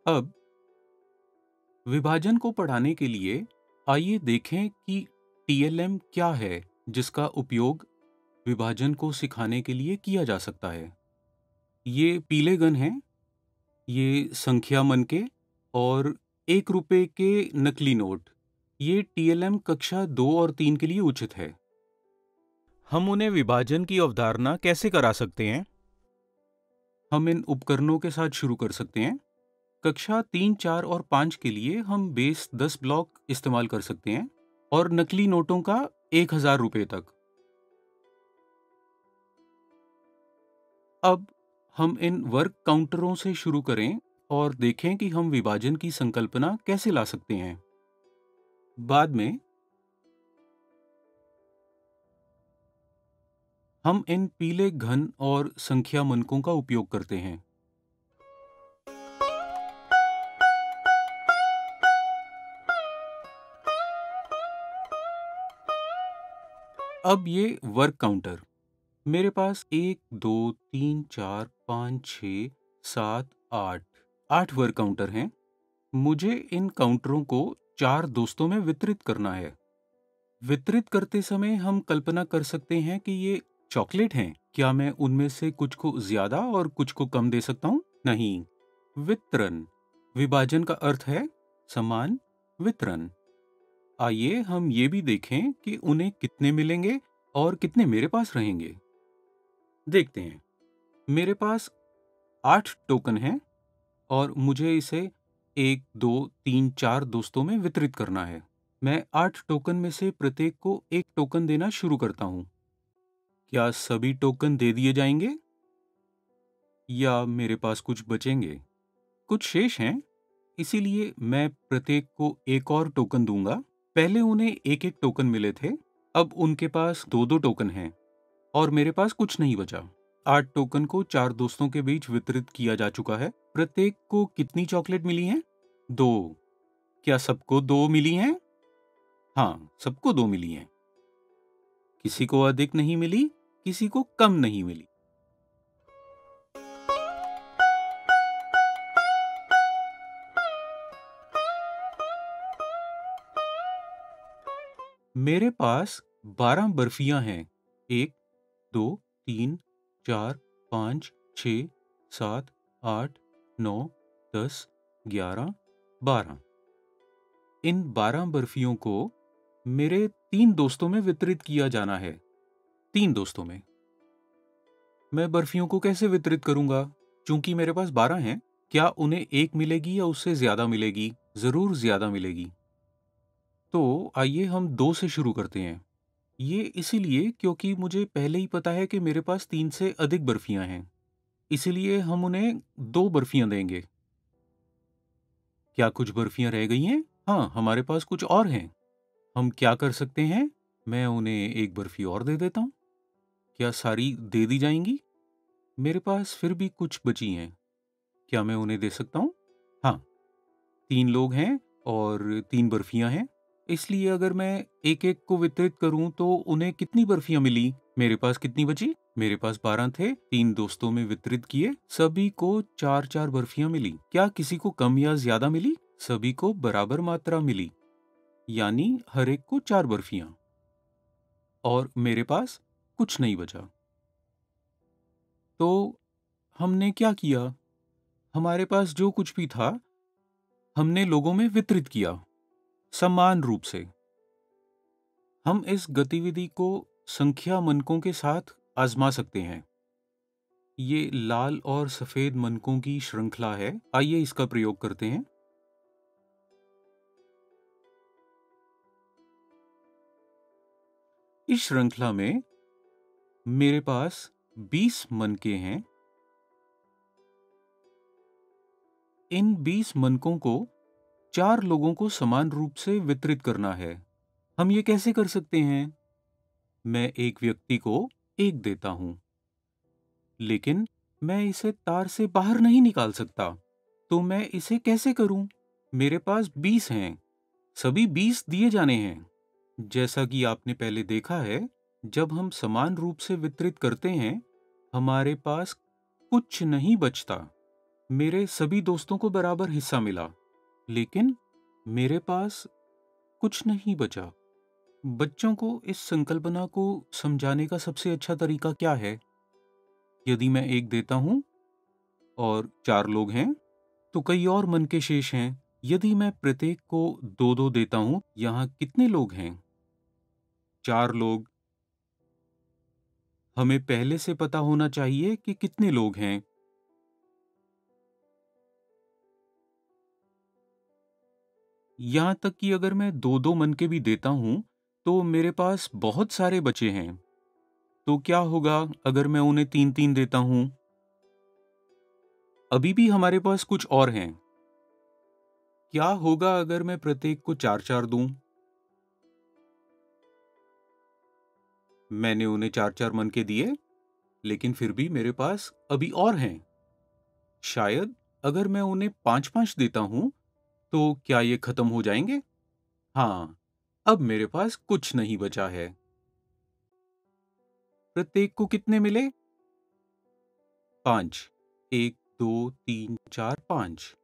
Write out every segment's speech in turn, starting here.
अब विभाजन को पढ़ाने के लिए आइए देखें कि टीएलएम क्या है, जिसका उपयोग विभाजन को सिखाने के लिए किया जा सकता है। ये पीले गन हैं, ये संख्या मन के और 1 रुपए के नकली नोट। ये टीएलएम कक्षा 2 और 3 के लिए उचित है। हम उन्हें विभाजन की अवधारणा कैसे करा सकते हैं? हम इन उपकरणों के साथ शुरू कर सकते हैं। कक्षा 3, 4 और 5 के लिए हम बेस 10 ब्लॉक इस्तेमाल कर सकते हैं और नकली नोटों का 1000 रुपए तक। अब हम इन वर्क काउंटरों से शुरू करें और देखें कि हम विभाजन की संकल्पना कैसे ला सकते हैं। बाद में हम इन पीले घन और संख्या मनकों का उपयोग करते हैं। अब ये वर्क काउंटर, मेरे पास 1, 2, 3, 4, 5, 6, 7, 8 8 वर्क काउंटर हैं। मुझे इन काउंटरों को 4 दोस्तों में वितरित करना है। वितरित करते समय हम कल्पना कर सकते हैं कि ये चॉकलेट हैं। क्या मैं उनमें से कुछ को ज्यादा और कुछ को कम दे सकता हूँ? नहीं। वितरण विभाजन का अर्थ है समान वितरण। आइए हम ये भी देखें कि उन्हें कितने मिलेंगे और कितने मेरे पास रहेंगे। देखते हैं। मेरे पास 8 टोकन हैं और मुझे इसे 1, 2, 3, 4 दोस्तों में वितरित करना है। मैं 8 टोकन में से प्रत्येक को 1 टोकन देना शुरू करता हूँ। क्या सभी टोकन दे दिए जाएंगे या मेरे पास कुछ बचेंगे? कुछ शेष हैं, इसीलिए मैं प्रत्येक को एक और टोकन दूंगा। पहले उन्हें एक एक टोकन मिले थे, अब उनके पास दो दो टोकन हैं और मेरे पास कुछ नहीं बचा। 8 टोकन को 4 दोस्तों के बीच वितरित किया जा चुका है। प्रत्येक को कितनी चॉकलेट मिली हैं? 2। क्या सबको 2 मिली हैं? हाँ, सबको 2 मिली हैं। किसी को अधिक नहीं मिली, किसी को कम नहीं मिली। मेरे पास 12 बर्फियां हैं। 1, 2, 3, 4, 5, 6, 7, 8, 9, 10, 11, 12। इन 12 बर्फियों को मेरे 3 दोस्तों में वितरित किया जाना है। 3 दोस्तों में। मैं बर्फियों को कैसे वितरित करूंगा? चूंकि मेरे पास 12 हैं, क्या उन्हें एक मिलेगी या उससे ज्यादा मिलेगी? जरूर ज्यादा मिलेगी। तो आइए हम 2 से शुरू करते हैं। ये इसीलिए क्योंकि मुझे पहले ही पता है कि मेरे पास 3 से अधिक बर्फियां हैं। इसीलिए हम उन्हें 2 बर्फियां देंगे। क्या कुछ बर्फियां रह गई हैं? हाँ, हमारे पास कुछ और हैं। हम क्या कर सकते हैं? मैं उन्हें एक बर्फी और दे देता हूँ। क्या सारी दे दी जाएंगी? मेरे पास फिर भी कुछ बची हैं। क्या मैं उन्हें दे सकता हूँ? हाँ, 3 लोग हैं और 3 बर्फियां हैं। इसलिए अगर मैं एक-एक को वितरित करूं तो उन्हें कितनी बर्फियां मिली? मेरे पास कितनी बची? मेरे पास 12 थे, 3 दोस्तों में वितरित किए, सभी को 4-4 बर्फियां मिली। क्या किसी को कम या ज्यादा मिली? सभी को बराबर मात्रा मिली, यानी हर एक को 4 बर्फियां। और मेरे पास कुछ नहीं बचा। तो हमने क्या किया? हमारे पास जो कुछ भी था, हमने लोगों में वितरित किया, समान रूप से। हम इस गतिविधि को संख्या मनकों के साथ आजमा सकते हैं। ये लाल और सफेद मनकों की श्रृंखला है। आइए इसका प्रयोग करते हैं। इस श्रृंखला में मेरे पास 20 मनके हैं। इन 20 मनकों को 4 लोगों को समान रूप से वितरित करना है। हम ये कैसे कर सकते हैं? मैं एक व्यक्ति को एक देता हूं, लेकिन मैं इसे तार से बाहर नहीं निकाल सकता। तो मैं इसे कैसे करूं? मेरे पास 20 हैं, सभी 20 दिए जाने हैं। जैसा कि आपने पहले देखा है, जब हम समान रूप से वितरित करते हैं, हमारे पास कुछ नहीं बचता। मेरे सभी दोस्तों को बराबर हिस्सा मिला, लेकिन मेरे पास कुछ नहीं बचा। बच्चों को इस संकल्पना को समझाने का सबसे अच्छा तरीका क्या है? यदि मैं एक देता हूँ और 4 लोग हैं, तो कई और मन के शेष हैं। यदि मैं प्रत्येक को 2-2 देता हूँ, यहाँ कितने लोग हैं? 4 लोग। हमें पहले से पता होना चाहिए कि कितने लोग हैं। यहाँ तक कि अगर मैं 2-2 मन के भी देता हूँ, तो मेरे पास बहुत सारे बचे हैं। तो क्या होगा अगर मैं उन्हें 3-3 देता हूँ? अभी भी हमारे पास कुछ और हैं। क्या होगा अगर मैं प्रत्येक को 4-4 दूं? मैंने उन्हें 4-4 मन के दिए, लेकिन फिर भी मेरे पास अभी और हैं। शायद अगर मैं उन्हें 5-5 देता हूं, तो क्या ये खत्म हो जाएंगे? हाँ, अब मेरे पास कुछ नहीं बचा है। प्रत्येक को कितने मिले? 5। 1, 2, 3, 4, 5।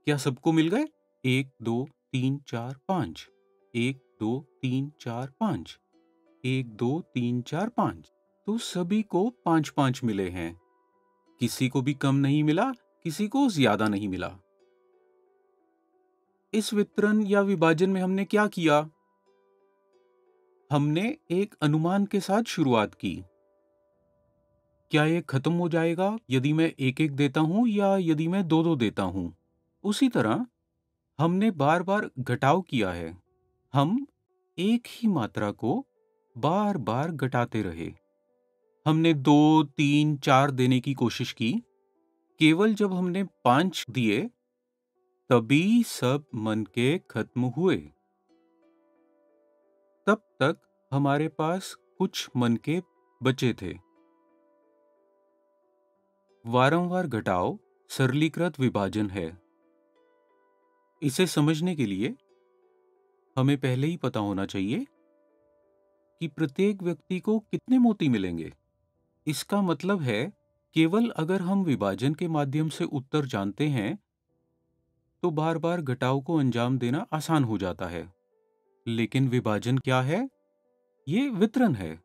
क्या सबको मिल गए? 1, 2, 3, 4, 5। 1, 2, 3, 4, 5। 1, 2, 3, 4, 5। तो सभी को 5-5 मिले हैं। किसी को भी कम नहीं मिला, किसी को ज्यादा नहीं मिला। इस वितरण या विभाजन में हमने क्या किया? हमने एक अनुमान के साथ शुरुआत की। क्या ये खत्म हो जाएगा यदि मैं एक-एक देता हूं या यदि मैं दो-दो देता हूं? उसी तरह हमने बार-बार घटाव किया है। हम एक ही मात्रा को बार-बार घटाते रहे। हमने 2, 3, 4 देने की कोशिश की। केवल जब हमने 5 दिए, तभी सब मन के खत्म हुए। तब तक हमारे पास कुछ मन के बचे थे। वारंवार घटाव सरलीकृत विभाजन है। इसे समझने के लिए हमें पहले ही पता होना चाहिए कि प्रत्येक व्यक्ति को कितने मोती मिलेंगे। इसका मतलब है केवल अगर हम विभाजन के माध्यम से उत्तर जानते हैं, तो बार बार घटाव को अंजाम देना आसान हो जाता है। लेकिन विभाजन क्या है? ये वितरण है।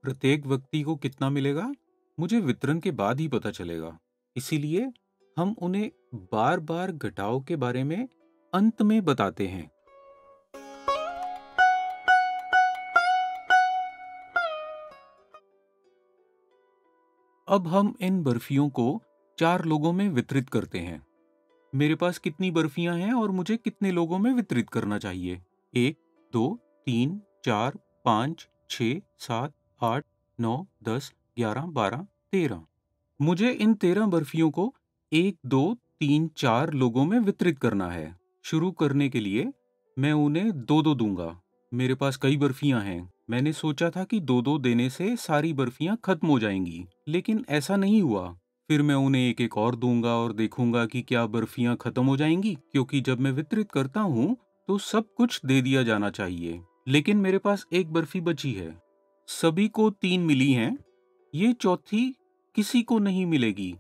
प्रत्येक व्यक्ति को कितना मिलेगा, मुझे वितरण के बाद ही पता चलेगा। इसीलिए हम उन्हें बार बार घटाव के बारे में अंत में बताते हैं। अब हम इन बर्फियों को 4 लोगों में वितरित करते हैं। मेरे पास कितनी बर्फियां हैं और मुझे कितने लोगों में वितरित करना चाहिए? 1, 2, 3, 4, 5, 6, 7, 8, 9, 10, 11, 12, 13। मुझे इन 13 बर्फियों को 1, 2, 3, 4 लोगों में वितरित करना है। शुरू करने के लिए मैं उन्हें 2-2 दूंगा। मेरे पास कई बर्फियां हैं। मैंने सोचा था कि 2-2 देने से सारी बर्फियां खत्म हो जाएंगी, लेकिन ऐसा नहीं हुआ। फिर मैं उन्हें एक-एक और दूंगा और देखूंगा कि क्या बर्फियां खत्म हो जाएंगी, क्योंकि जब मैं वितरित करता हूं तो सब कुछ दे दिया जाना चाहिए। लेकिन मेरे पास एक बर्फी बची है। सभी को 3 मिली हैं। ये चौथी किसी को नहीं मिलेगी,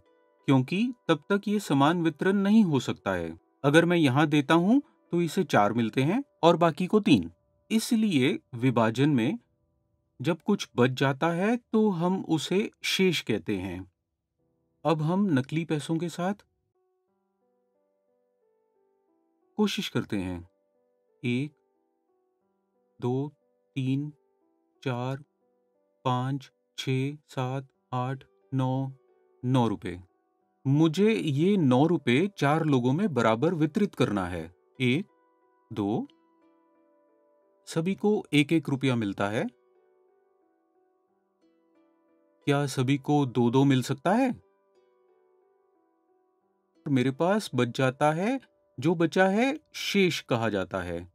क्योंकि तब तक ये समान वितरण नहीं हो सकता है। अगर मैं यहाँ देता हूँ तो इसे 4 मिलते हैं और बाकी को 3। इसलिए विभाजन में जब कुछ बच जाता है तो हम उसे शेष कहते हैं। अब हम नकली पैसों के साथ कोशिश करते हैं। 1, 2, 3, 4, 5, 6, 7, 8, 9, 9 रुपए। मुझे ये 9 रुपए 4 लोगों में बराबर वितरित करना है। 1, 2, सभी को 1-1 रुपया मिलता है। क्या सभी को 2-2 मिल सकता है? मेरे पास बच जाता है, जो बचा है शेष कहा जाता है।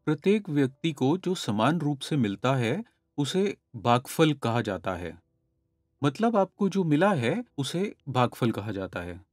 प्रत्येक व्यक्ति को जो समान रूप से मिलता है, उसे भागफल कहा जाता है। मतलब आपको जो मिला है, उसे भागफल कहा जाता है।